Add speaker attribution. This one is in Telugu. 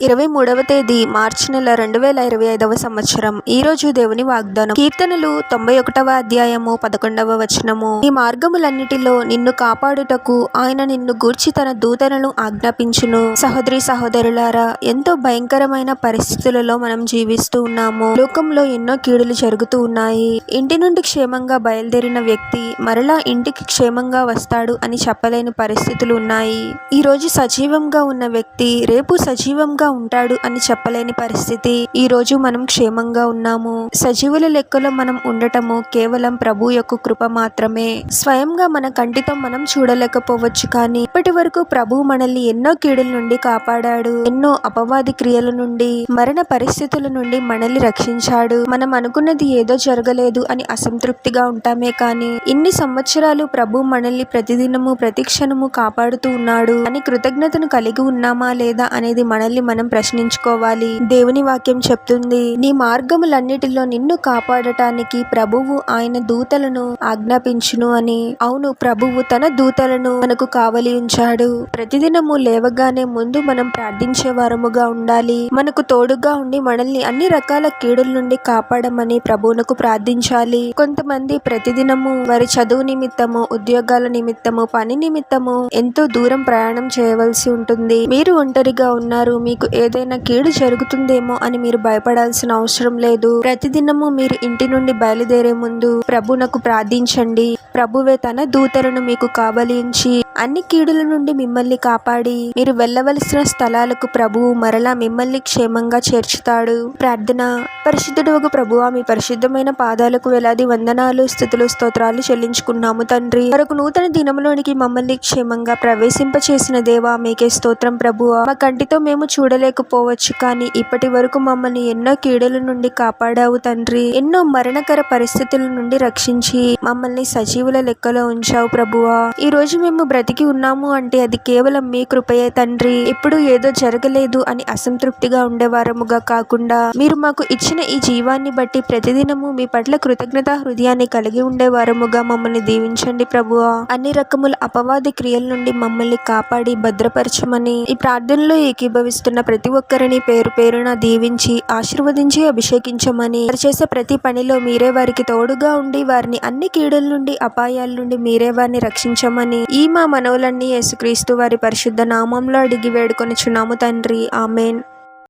Speaker 1: 23వ తేదీ మార్చి నెల 2025వ సంవత్సరం. ఈ రోజు దేవుని వాగ్దానం. కీర్తనలు 91వ అధ్యాయము 11వ వచనము. ఈ మార్గములన్నిటిలో నిన్ను కాపాడుటకు ఆయన నిన్ను గూర్చి తన దూతలను ఆజ్ఞాపించును. సహోదరి సహోదరులారా, ఎంతో భయంకరమైన పరిస్థితులలో మనం జీవిస్తూ ఉన్నాము. లోకంలో ఎన్నో కీడులు జరుగుతూ ఉన్నాయి. ఇంటి నుండి క్షేమంగా బయలుదేరిన వ్యక్తి మరలా ఇంటికి క్షేమంగా వస్తాడు అని చెప్పలేని పరిస్థితులు ఉన్నాయి. ఈ రోజు సజీవంగా ఉన్న వ్యక్తి రేపు సజీవంగా ఉంటాడు అని చెప్పలేని పరిస్థితి. ఈ రోజు మనం క్షేమంగా ఉన్నాము. సజీవుల లెక్కలో మనం ఉండటము కేవలం ప్రభు యొక్క కృప మాత్రమే. స్వయంగా మన కంటితో మనం చూడలేకపోవచ్చు, కానీ ఇప్పటి వరకు ప్రభు మనల్ని ఎన్నో కీడుల నుండి కాపాడాడు. ఎన్నో అపవాది క్రియల నుండి, మరణ పరిస్థితుల నుండి మనల్ని రక్షించాడు. మనం అనుకున్నది ఏదో జరగలేదు అని అసంతృప్తిగా ఉంటామే, కానీ ఇన్ని సంవత్సరాలు ప్రభు మనల్ని ప్రతిదినము ప్రతి క్షణము కాపాడుతూ ఉన్నాడు అని కృతజ్ఞతను కలిగి ఉన్నామా లేదా అనేది మనల్ని మనం ప్రశ్నించుకోవాలి. దేవుని వాక్యం చెప్తుంది, నీ మార్గములన్నిటిలో నిన్ను కాపాడటానికి ప్రభువు ఆయన దూతలను ఆజ్ఞాపించును అని. అవును, ప్రభువు తన దూతలను మనకు కావలి ఉంచాడు. ప్రతిదినము లేవగానే ముందు మనం ప్రార్థించే వారముగా ఉండాలి. మనకు తోడుగా ఉండి మనల్ని అన్ని రకాల కీడుల నుండి కాపాడమని ప్రభువునకు ప్రార్థించాలి. కొంతమంది ప్రతిదినము వారి చదువు నిమిత్తము, ఉద్యోగాల నిమిత్తము, పని నిమిత్తము ఎంతో దూరం ప్రయాణం చేయవలసి ఉంటుంది. మీరు ఒంటరిగా ఉన్నారు, మీకు ఏదైనా కీడు జరుగుతుందేమో అని మీరు భయపడాల్సిన అవసరం లేదు. ప్రతిదినము మీరు ఇంటి నుండి బయలుదేరే ముందు ప్రభువునకు ప్రార్థించండి. ప్రభువే తన దూతలను మీకు కావలి ఉంచి అన్ని కీడుల నుండి మిమ్మల్ని కాపాడి మీరు వెళ్ళవలసిన స్థలాలకు ప్రభువు మరలా మిమ్మల్ని క్షేమంగా చేర్చుతాడు. ప్రార్థన. పరిశుద్ధుడగు ప్రభువా, మీ పరిశుద్ధమైన పాదాలకు వేలాది వందనాలు, స్తుతులు, స్తోత్రాలు చెల్లించుకున్నాము తండ్రి. మరొక నూతన దినములోనికి మమ్మల్ని క్షేమంగా ప్రవేశింపచేసిన దేవా, మీకే స్తోత్రం ప్రభువా. మా కంటితో మేము చూడలేకపోవచ్చు, కానీ ఇప్పటి వరకు మమ్మల్ని ఎన్నో కీడుల నుండి కాపాడావు తండ్రి. ఎన్నో మరణకర పరిస్థితుల నుండి రక్షించి మమ్మల్ని సజీవుల లెక్కలో ఉంచావు ప్రభువా. ఈ రోజు మేము బ్రతికి ఉన్నాము అంటే అది కేవలం మీ కృపయే తండ్రి. ఎప్పుడు ఏదో జరగలేదు అని అసంతృప్తిగా ఉండేవారముగా కాకుండా మీరు మాకు ఇచ్చిన ఈ జీవాన్ని బట్టి ప్రతిదినము మీ పట్ల కృతజ్ఞత హృదయాన్ని కలిగి ఉండేవారముగా మమ్మల్ని దీవించండి ప్రభువా. అన్ని రకముల అపవాది క్రియల నుండి మమ్మల్ని కాపాడి భద్రపరచమని ఈ ప్రార్థనలో ఏకీభవిస్తున్న ప్రతి ఒక్కరిని పేరు పేరున దీవించి ఆశీర్వదించి అభిషేకించమని, వారు చేసే ప్రతి పనిలో మీరే వారికి తోడుగా ఉండి వారిని అన్ని కీడుల నుండి అపాయాల నుండి మీరే వారిని రక్షించమని ఈ మా మనవులన్నీ యేసుక్రీస్తు వారి పరిశుద్ధ నామంలో అడిగి వేడుకొనుచున్నాము తండ్రి. ఆమేన్.